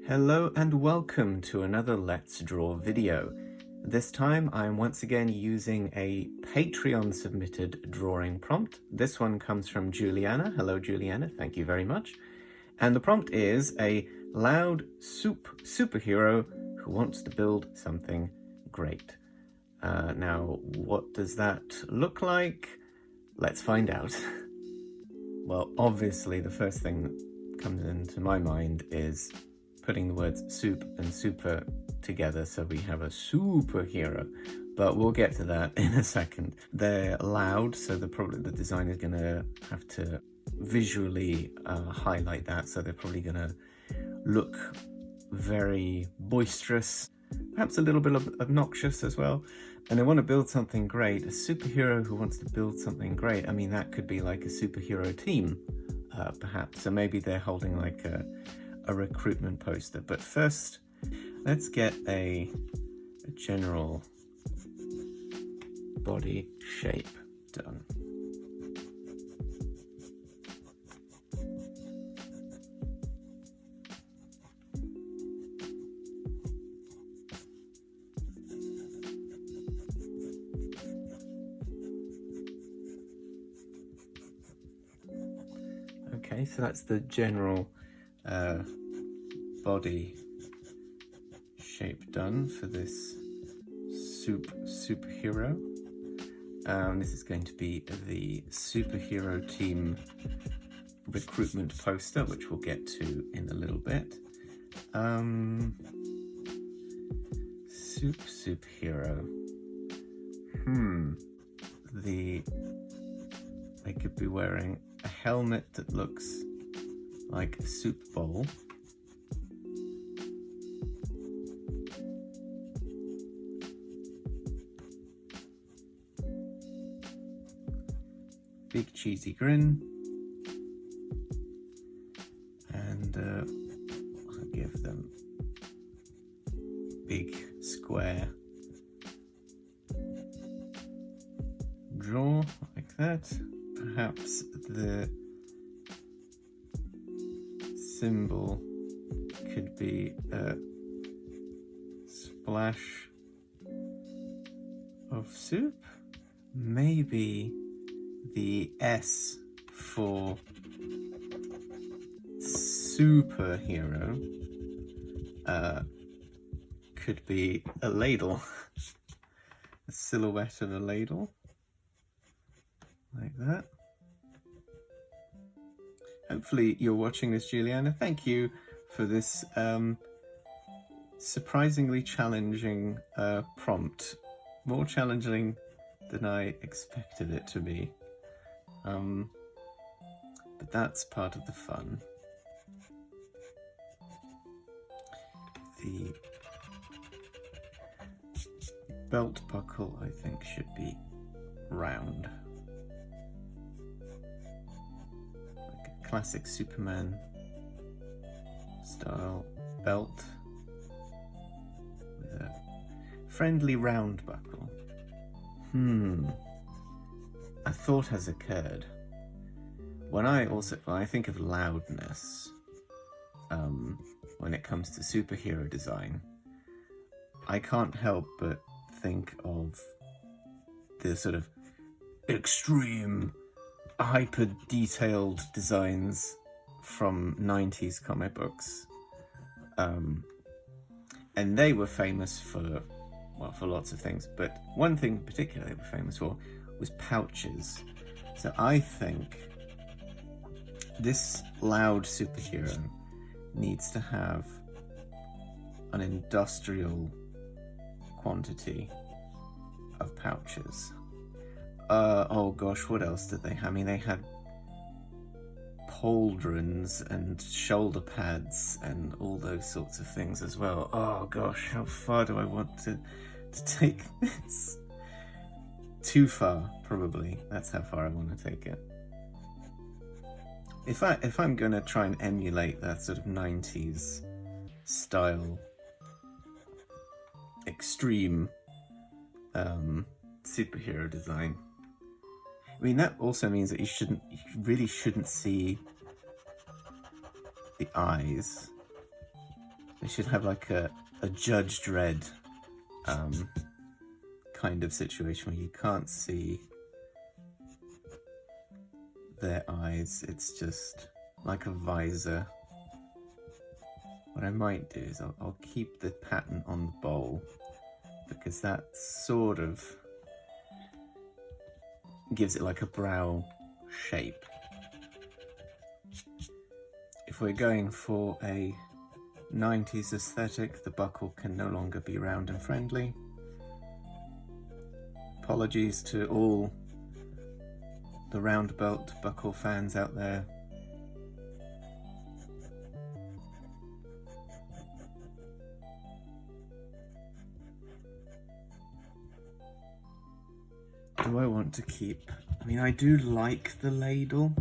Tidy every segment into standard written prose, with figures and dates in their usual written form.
Hello and welcome to another Let's Draw video. This time I'm once again using a Patreon submitted drawing prompt. This one comes from Juliana. Hello Juliana, thank you very much. And the prompt is a loud superhero who wants to build something great. Now what does that look like? Let's find out. Well, obviously the first thing that comes into my mind is putting the words soup and super together so we have a superhero, but we'll get to that in a second. They're loud, so the design is going to have to visually highlight that, so they're probably going to look very boisterous, perhaps a little bit obnoxious as well. And I want to build something great. A superhero who wants to build something great, I mean, that could be like a superhero team, perhaps. So maybe they're holding like a recruitment poster. But first, let's get a general body shape done. Okay, so that's the general body shape done for this superhero. This is going to be the superhero team recruitment poster, which we'll get to in a little bit. Superhero. They could be wearing a helmet that looks like a soup bowl. Big cheesy grin, and I'll give them big square jaw like that. Perhaps the symbol could be a splash of soup. Maybe the S for superhero could be a ladle, a silhouette of a ladle, like that. Hopefully you're watching this, Juliana. Thank you for this surprisingly challenging prompt. More challenging than I expected it to be. But that's part of the fun. The belt buckle, I think, should be round. Like a classic Superman style belt with a friendly round buckle. A thought has occurred. When I think of loudness, when it comes to superhero design, I can't help but think of the sort of extreme, hyper-detailed designs from 90s comic books. And they were famous for lots of things, but one thing in particular they were famous for was pouches. So I think this loud superhero needs to have an industrial quantity of pouches. Oh gosh, what else did they have? I mean, they had pauldrons and shoulder pads and all those sorts of things as well. Oh gosh, how far do I want to take this? Too far, probably. That's how far I want to take it. If I'm gonna try and emulate that sort of 90s style extreme superhero design, I mean, that also means that you really shouldn't see the eyes They should have like a Judge Dredd kind of situation where you can't see their eyes. It's just like a visor. What I might do is I'll keep the pattern on the bowl, because that sort of gives it like a brow shape. If we're going for a 90s aesthetic, the buckle can no longer be round and friendly. Apologies to all the round belt buckle fans out there. Do I want to keep... I mean, I do like the ladle,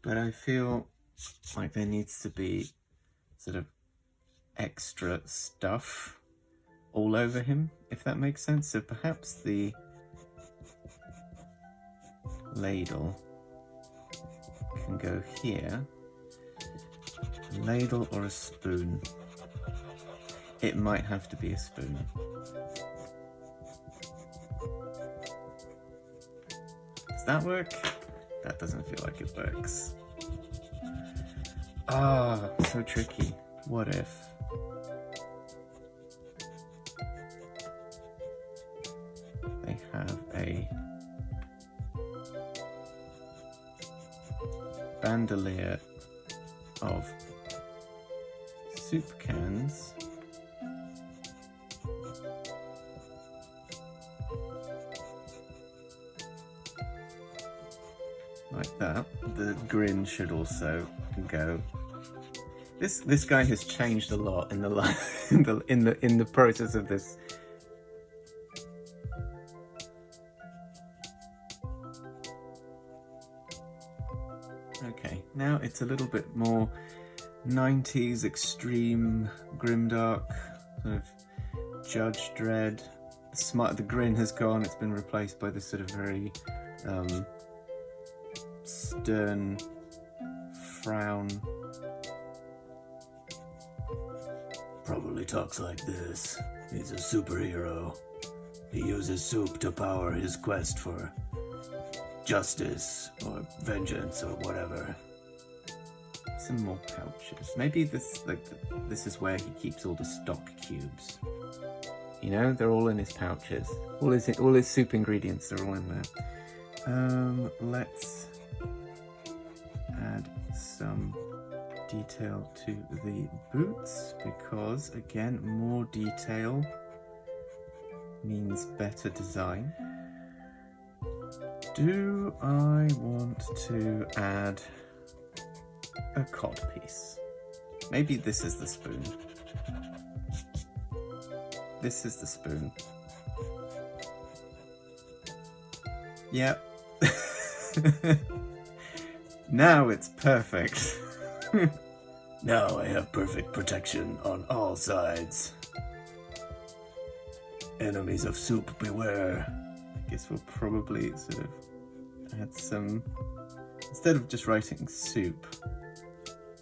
but I feel like there needs to be sort of extra stuff all over him, if that makes sense. So perhaps the ladle can go here. A ladle or a spoon? It might have to be a spoon. Does that work? That doesn't feel like it works. Ah, so tricky. What if? They have a bandolier of soup cans. Like that. The grin should also go. This guy has changed a lot in the process of this. Okay, now it's a little bit more 90s extreme grimdark, sort of Judge Dredd. The grin has gone. It's been replaced by this sort of very stern frown. Probably talks like this. He's a superhero. He uses soup to power his quest for justice or vengeance or whatever. Some more pouches. Maybe this is where he keeps all the stock cubes. You know, they're all in his pouches. All his soup ingredients are all in there. Let's add some detail to the boots, because again, more detail means better design. Do I want to add a cod piece? Maybe this is the spoon. This is the spoon. Yep. Now it's perfect. Now I have perfect protection on all sides. Enemies of soup, beware. I guess we'll probably sort of add some... Instead of just writing soup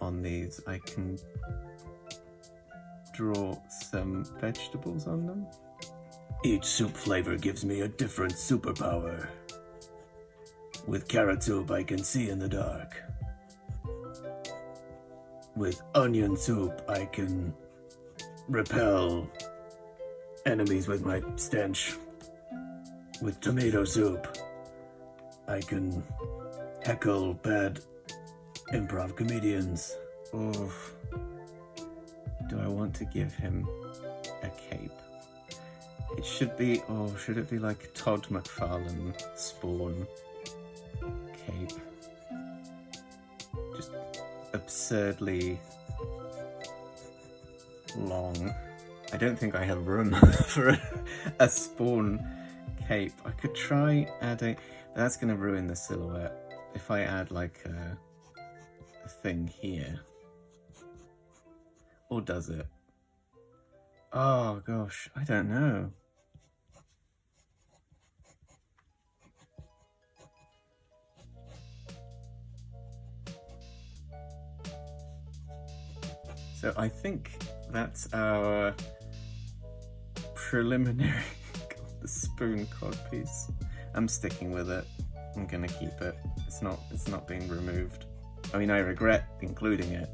on these, I can draw some vegetables on them. Each soup flavor gives me a different superpower. With carrot soup, I can see in the dark. With onion soup, I can repel enemies with my stench. With tomato soup, I can heckle bad improv comedians. Oof. Do I want to give him a cape? It should be, should it be like Todd McFarlane Spawn cape? Just absurdly long. I don't think I have room for a Spawn cape. I could try adding... That's going to ruin the silhouette. If I add like a thing here. Or does it? Oh gosh, I don't know. So I think that's our preliminary the spoon cod piece. I'm sticking with it. I'm gonna keep it. It's not being removed. I mean, I regret including it,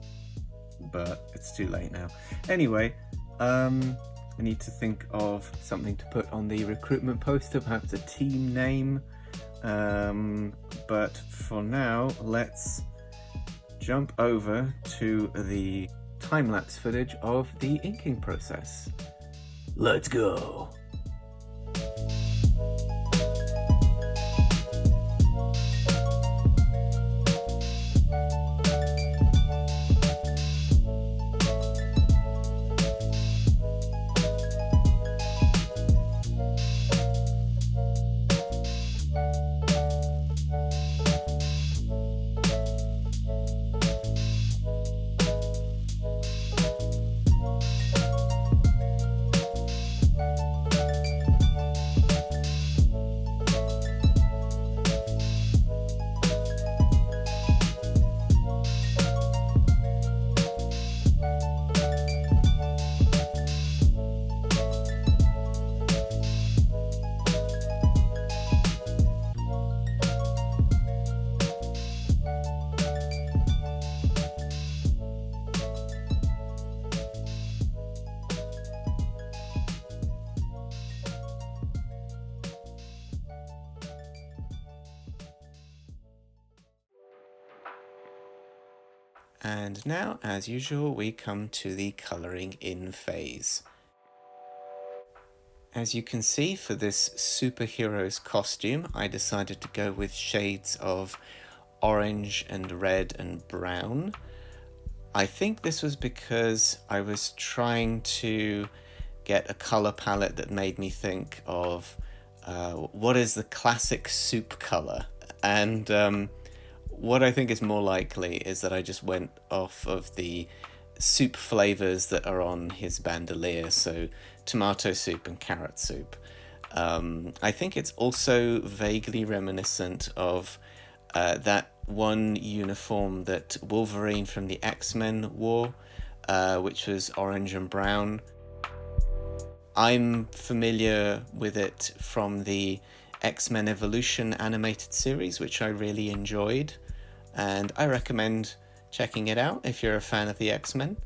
but it's too late now. Anyway, I need to think of something to put on the recruitment poster, perhaps a team name. But for now, let's jump over to the time-lapse footage of the inking process. Let's go! And now, as usual, we come to the colouring in phase. As you can see, for this superhero's costume, I decided to go with shades of orange and red and brown. I think this was because I was trying to get a colour palette that made me think of what is the classic soup colour, and what I think is more likely is that I just went off of the soup flavours that are on his bandolier, so tomato soup and carrot soup. I think it's also vaguely reminiscent of that one uniform that Wolverine from the X-Men wore, which was orange and brown. I'm familiar with it from the X-Men Evolution animated series, which I really enjoyed, and I recommend checking it out if you're a fan of the X-Men.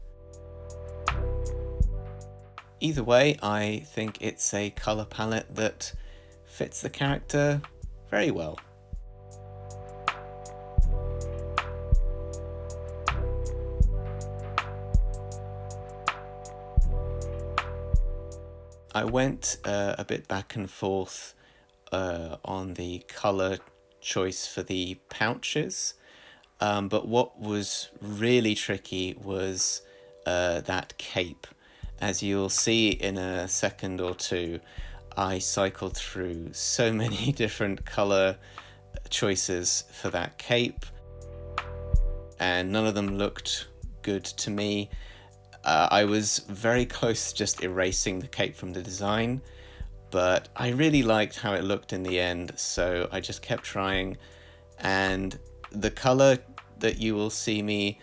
Either way, I think it's a colour palette that fits the character very well. I went a bit back and forth on the colour choice for the pouches, but what was really tricky was that cape. As you'll see in a second or two, I cycled through so many different colour choices for that cape, and none of them looked good to me. I was very close to just erasing the cape from the design, but I really liked how it looked in the end, so I just kept trying, and the colour that you will see me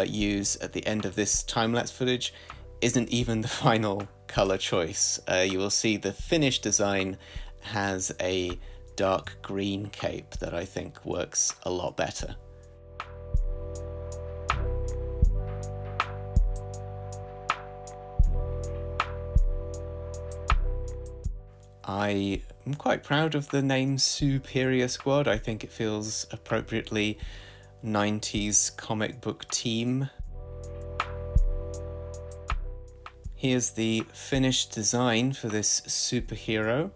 use at the end of this time-lapse footage isn't even the final colour choice. You will see the finished design has a dark green cape that I think works a lot better. I am quite proud of the name Superior Squad. I think it feels appropriately 90s comic book team. Here's the finished design for this superhero.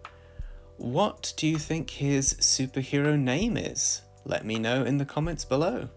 What do you think his superhero name is? Let me know in the comments below.